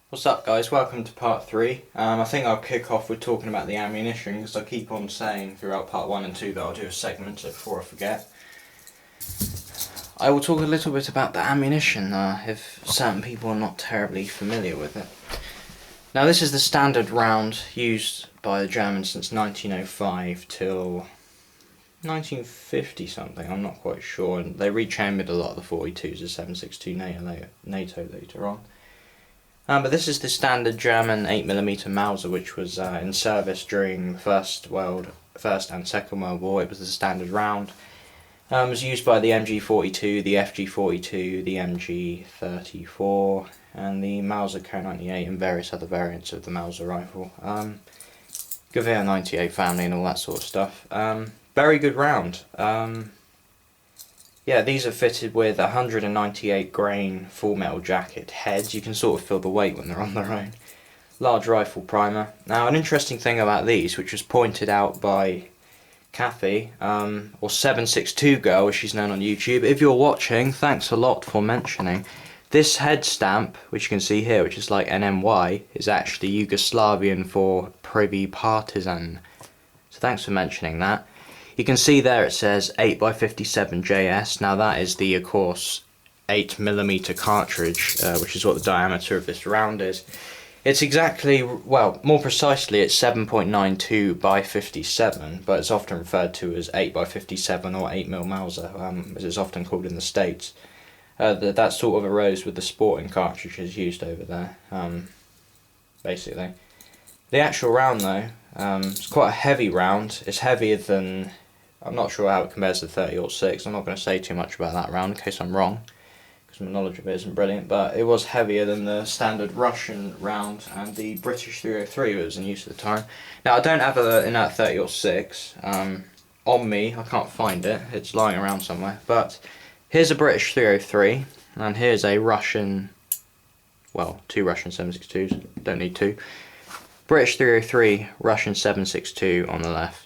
What's up guys, welcome to part 3. I think I'll kick off with talking about the ammunition because I keep on saying throughout part 1 and 2 that I'll do a segment, so before I forget. I will talk a little bit about the ammunition if certain people are not terribly familiar with it. Now this is the standard round used by the Germans since 1905 till 1950 something, I'm not quite sure, and they rechambered a lot of the 42s as 7.62 NATO later on. But this is the standard German 8mm Mauser, which was in service during the First and Second World War. It was the standard round. It was used by the MG42, the FG42, the MG34, and the Mauser Co-98 and various other variants of the Mauser rifle. Gewehr 98 family and all that sort of stuff. Very good round. Yeah, these are fitted with 198 grain full metal jacket heads. You can sort of feel the weight when they're on their own. Large rifle primer. Now an interesting thing about these, which was pointed out by Kathy, or 762 Girl as she's known on YouTube. If you're watching, thanks a lot for mentioning. This head stamp, which you can see here, which is like NMY, is actually Yugoslavian for Privy Partisan. So thanks for mentioning that. You can see there it says 8x57 JS. Now that is the, of course, 8mm cartridge, which is what the diameter of this round is. It's exactly, well, more precisely it's 7.92 by 57, but it's often referred to as 8x57 or 8mm Mauser, as it's often called in the States. That sort of arose with the sporting cartridges used over there, basically. The actual round though, it's quite a heavy round. It's heavier than, I'm not sure how it compares to the 30-06. I'm not going to say too much about that round in case I'm wrong, because my knowledge of it isn't brilliant, but it was heavier than the standard Russian round and the British 303 that was in use at the time. Now I don't have a Inert 30-06 on me, I can't find it, it's lying around somewhere, but here's a British 303 and here's a Russian, well, two Russian 7.62s, don't need two. British 303, Russian 7.62 on the left.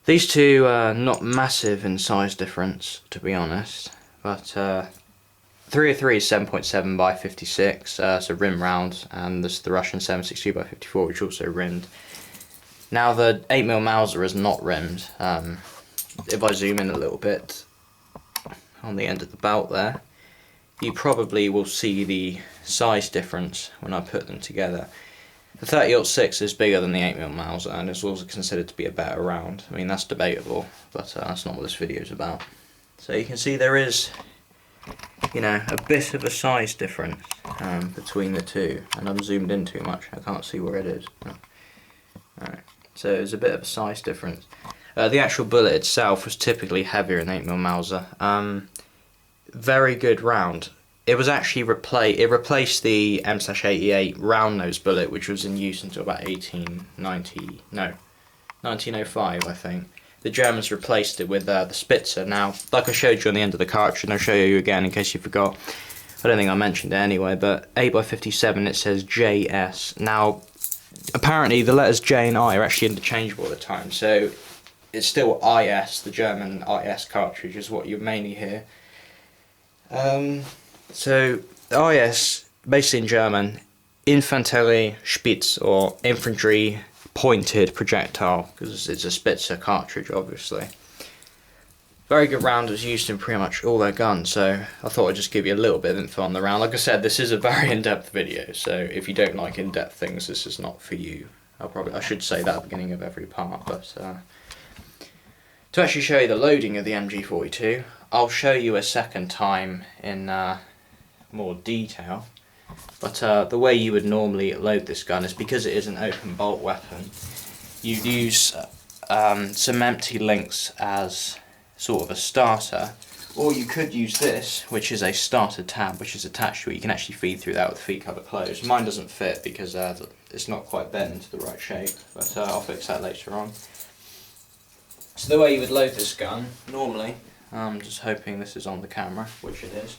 These two are not massive in size difference, to be honest, but 303 is 7.7 by 56, so rim round, and this is the Russian 7.62 by 54, which also rimmed. Now the 8mm Mauser is not rimmed. If I zoom in a little bit on the end of the belt there, you probably will see the size difference when I put them together. The 30-06 is bigger than the 8mm Mauser and is also considered to be a better round. I mean, that's debatable, but that's not what this video is about. So you can see there is, you know, a bit of a size difference between the two, and I'm zoomed in too much, I can't see where it is. Alright, so there's a bit of a size difference. The actual bullet itself was typically heavier than 8mm Mauser. Very good round. It was actually replaced the M/88 round nose bullet, which was in use until about 1905, I think. The Germans replaced it with the Spitzer. Now, like I showed you on the end of the cartridge, and I'll show you again in case you forgot. I don't think I mentioned it anyway, but 8x57 it says JS. Now, apparently the letters J and I are actually interchangeable at the time, so it's still IS, the German IS cartridge is what you mainly hear. So, IS, basically in German, Infanterie Spitz, or infantry pointed projectile, because it's a Spitzer cartridge, obviously. Very good round, was used in pretty much all their guns, so I thought I'd just give you a little bit of info on the round. Like I said, this is a very in-depth video, so if you don't like in-depth things, this is not for you. I should say that at the beginning of every part, but to actually show you the loading of the MG42, I'll show you a second time in more detail, but the way you would normally load this gun is, because it is an open bolt weapon, you'd use some empty links as sort of a starter, or you could use this, which is a starter tab which is attached to it. You can actually feed through that with the feed cover closed. Mine doesn't fit because it's not quite bent into the right shape, but I'll fix that later on. So the way you would load this gun normally, I'm just hoping this is on the camera, which it is.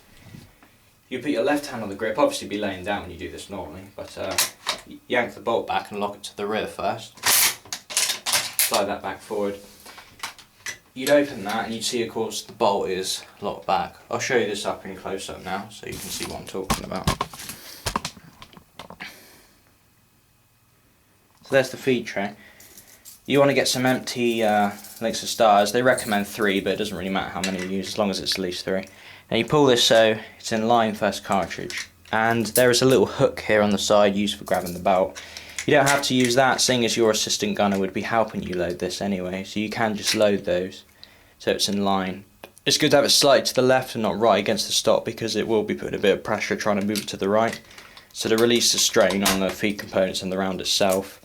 You put your left hand on the grip, obviously be laying down when you do this normally, but yank the bolt back and lock it to the rear first. Slide that back forward. You'd open that and you'd see, of course, the bolt is locked back. I'll show you this up in close up now so you can see what I'm talking about. So there's the feed tray. You want to get some empty links of stars. They recommend 3, but it doesn't really matter how many you use as long as it's at least 3. And you pull this so it's in line first cartridge. And there is a little hook here on the side used for grabbing the belt. You don't have to use that, seeing as your assistant gunner would be helping you load this anyway, so you can just load those so it's in line. It's good to have it slightly to the left and not right against the stock, because it will be putting a bit of pressure trying to move it to the right. So to release the strain on the feed components and the round itself.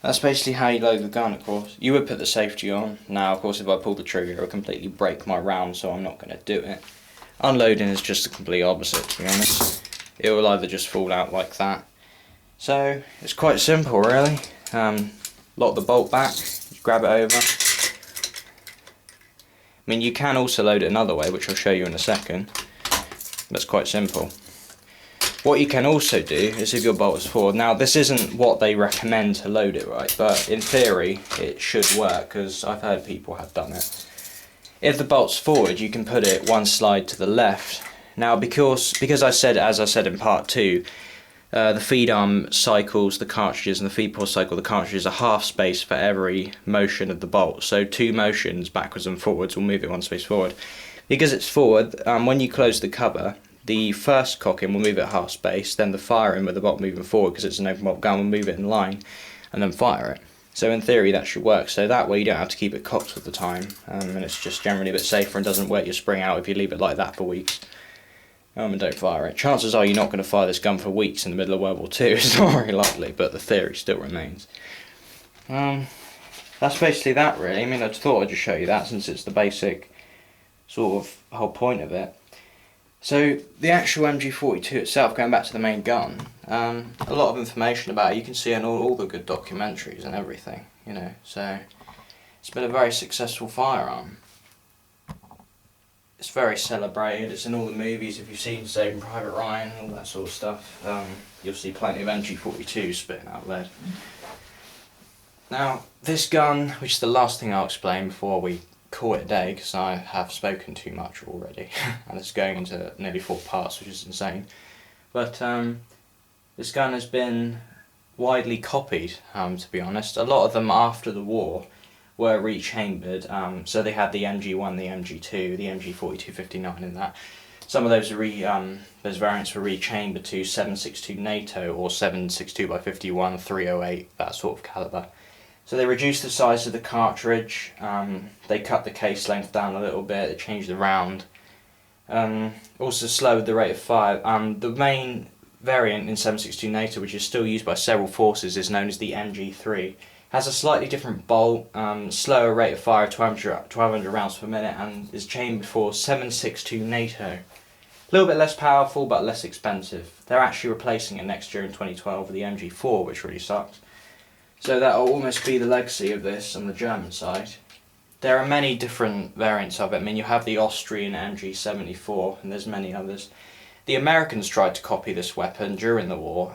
That's basically how you load the gun, of course. You would put the safety on. Now, of course, if I pull the trigger, it will completely break my round, so I'm not going to do it. Unloading is just the complete opposite, to be honest. It will either just fall out like that. So, it's quite simple, really. Lock the bolt back, grab it over. I mean, you can also load it another way, which I'll show you in a second. That's quite simple. What you can also do is, if your bolt is forward, now this isn't what they recommend to load it right, but in theory it should work, because I've heard people have done it. If the bolt's forward, you can put it one slide to the left. Now because as I said in part 2, the feed arm cycles the cartridges and the feed port cycle the cartridges a half space for every motion of the bolt. So 2 motions backwards and forwards will move it 1 space forward. Because it's forward, when you close the cover, the first cocking will move it half space, then the firing with the bolt moving forward, because it's an open bolt gun, will move it in line and then fire it. So in theory that should work, so that way you don't have to keep it cocked all the time, and it's just generally a bit safer and doesn't wear your spring out if you leave it like that for weeks. And don't fire it. Chances are you're not going to fire this gun for weeks in the middle of World War II, it's not very likely, but the theory still remains. That's basically that, really. I mean, I thought I'd just show you that, since it's the basic sort of whole point of it. So the actual MG42 itself, going back to the main gun, a lot of information about it you can see in all the good documentaries and everything, you know, so it's been a very successful firearm. It's very celebrated, it's in all the movies. If you've seen Saving Private Ryan and all that sort of stuff, you'll see plenty of MG42s spitting out lead. Now, this gun, which is the last thing I'll explain before we call it a day, because I have spoken too much already, and it's going into nearly 4 parts, which is insane. But this gun has been widely copied, to be honest. A lot of them after the war were rechambered, so they had the MG1, the MG2, the MG42-59 in that. Some of those those variants were rechambered to 7.62 NATO or 7.62x51, 308, that sort of caliber. So they reduced the size of the cartridge, they cut the case length down a little bit, they changed the round, also slowed the rate of fire. The main variant in 7.62 NATO, which is still used by several forces, is known as the MG3. Has a slightly different bolt, slower rate of fire, 1200 rounds per minute, and is chambered for 7.62 NATO. A little bit less powerful but less expensive. They're actually replacing it next year in 2012 with the MG4, which really sucks. So that'll almost be the legacy of this on the German side. There are many different variants of it. I mean, you have the Austrian MG74, and there's many others. The Americans tried to copy this weapon during the war.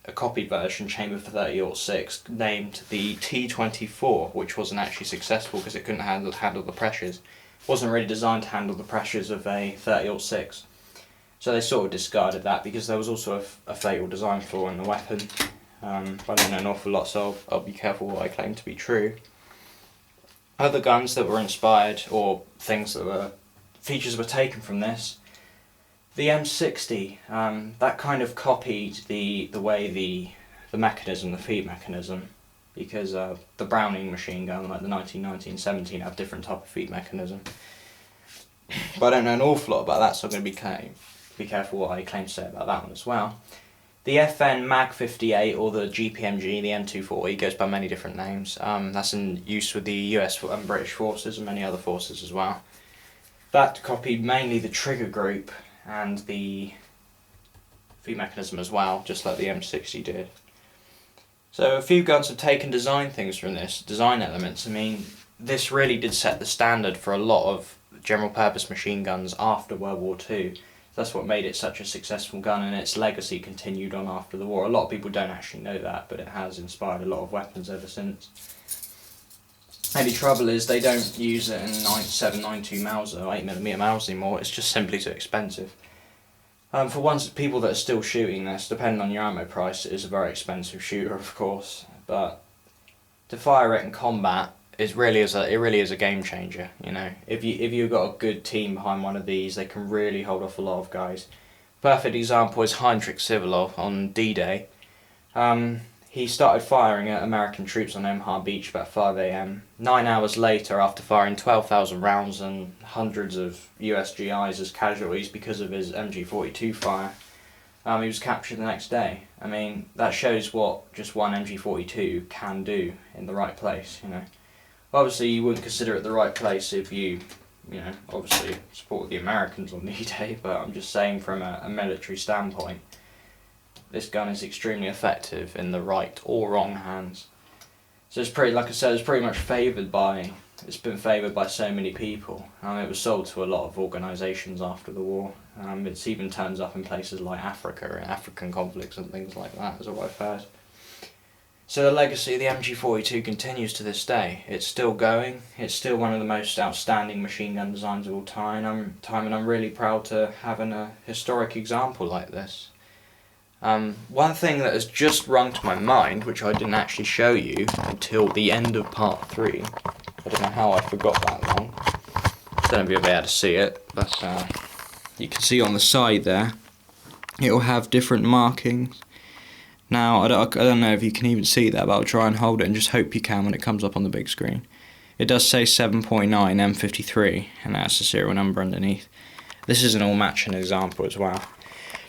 A copied version, chambered for 30-06, named the T24, which wasn't actually successful because it couldn't handle the pressures. It wasn't really designed to handle the pressures of a 30-06. So they sort of discarded that, because there was also a fatal design flaw in the weapon. I don't know an awful lot, so I'll be careful what I claim to be true. Other guns that were inspired, or things that were features were taken from this, the M60, that kind of copied the way the mechanism, the feed mechanism, because the Browning machine gun, like the 1919 and 17, have different type of feed mechanism. But I don't know an awful lot about that, so I'm going to be careful what I claim to say about that one as well. The FN Mag 58, or the GPMG, the M240, goes by many different names. That's in use with the US and British forces and many other forces as well. That copied mainly the trigger group and the feed mechanism as well, just like the M60 did. So a few guns have taken design things from this, design elements. I mean, this really did set the standard for a lot of general purpose machine guns after World War II. That's what made it such a successful gun, and its legacy continued on after the war. A lot of people don't actually know that, but it has inspired a lot of weapons ever since. Only trouble is they don't use it in 7.92 Mauser, 8mm Mauser anymore. It's just simply too expensive. For ones people that are still shooting this, depending on your ammo price, it is a very expensive shooter, of course. But to fire it in combat, it really is a game changer. You know, if you've got a good team behind one of these, they can really hold off a lot of guys. Perfect example is Heinrich Sivalov on D-Day. He started firing at American troops on Omaha Beach about 5 AM. 9 hours later, after firing 12,000 rounds and hundreds of US GIs as casualties because of his MG42 fire, he was captured the next day. I mean, that shows what just one MG42 can do in the right place, you know. Obviously, you wouldn't consider it the right place if you know, obviously support the Americans on D-Day, but I'm just saying from a military standpoint, this gun is extremely effective in the right or wrong hands. So it's pretty, like I said, it's pretty much it's been favoured by so many people. It was sold to a lot of organisations after the war. It even turns up in places like Africa, and African conflicts and things like that, is what I've heard. So the legacy of the MG42 continues to this day. It's still going. It's still one of the most outstanding machine gun designs of all time, and I'm really proud to have a historic example like this. One thing that has just rung to my mind, which I didn't actually show you until the end of part 3, I don't know how I forgot that long, I don't know if you'll be able to see it, but you can see on the side there, it will have different markings. Now, I don't know if you can even see that, but I'll try and hold it and just hope you can when it comes up on the big screen. It does say 7.9 M53, and that's the serial number underneath. This is an all-matching example as well.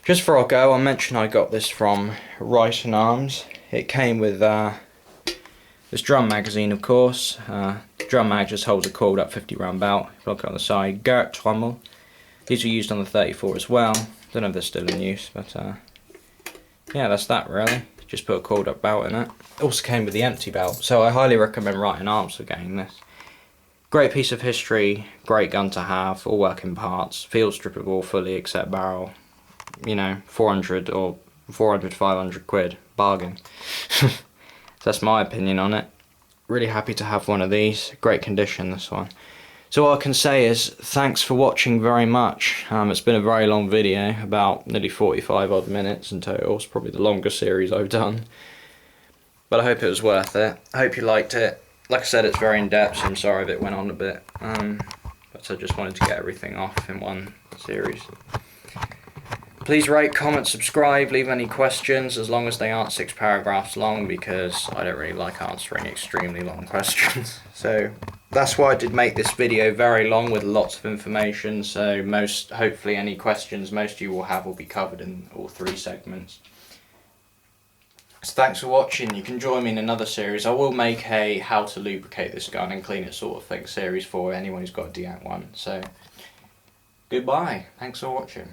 Just before I go, I'll mention I got this from Right and Arms. It came with this drum magazine, of course. The drum mag just holds a coiled up 50 round belt. Look on the side, Gert Trommel. These were used on the 34 as well. Don't know if they're still in use, but yeah, that's that really. Just put a coiled up belt in it. It also came with the empty belt, so I highly recommend Right and Arms for getting this. Great piece of history, great gun to have, all working parts, field strippable fully except barrel. You know, 400 or 400, 500 quid, bargain. That's my opinion on it. Really happy to have one of these, great condition this one. So what I can say is, thanks for watching very much. It's been a very long video, about nearly 45 odd minutes in total. It's probably the longest series I've done. But I hope it was worth it. I hope you liked it. Like I said, it's very in depth, so I'm sorry if it went on a bit. But I just wanted to get everything off in one series. Please rate, comment, subscribe, leave any questions, as long as they aren't 6 paragraphs long, because I don't really like answering extremely long questions. So that's why I did make this video very long with lots of information, so hopefully any questions most of you will have will be covered in all 3 segments. So thanks for watching. You can join me in another series. I will make a how to lubricate this gun and clean it sort of thing series for anyone who's got a D-Act one. So goodbye, thanks for watching.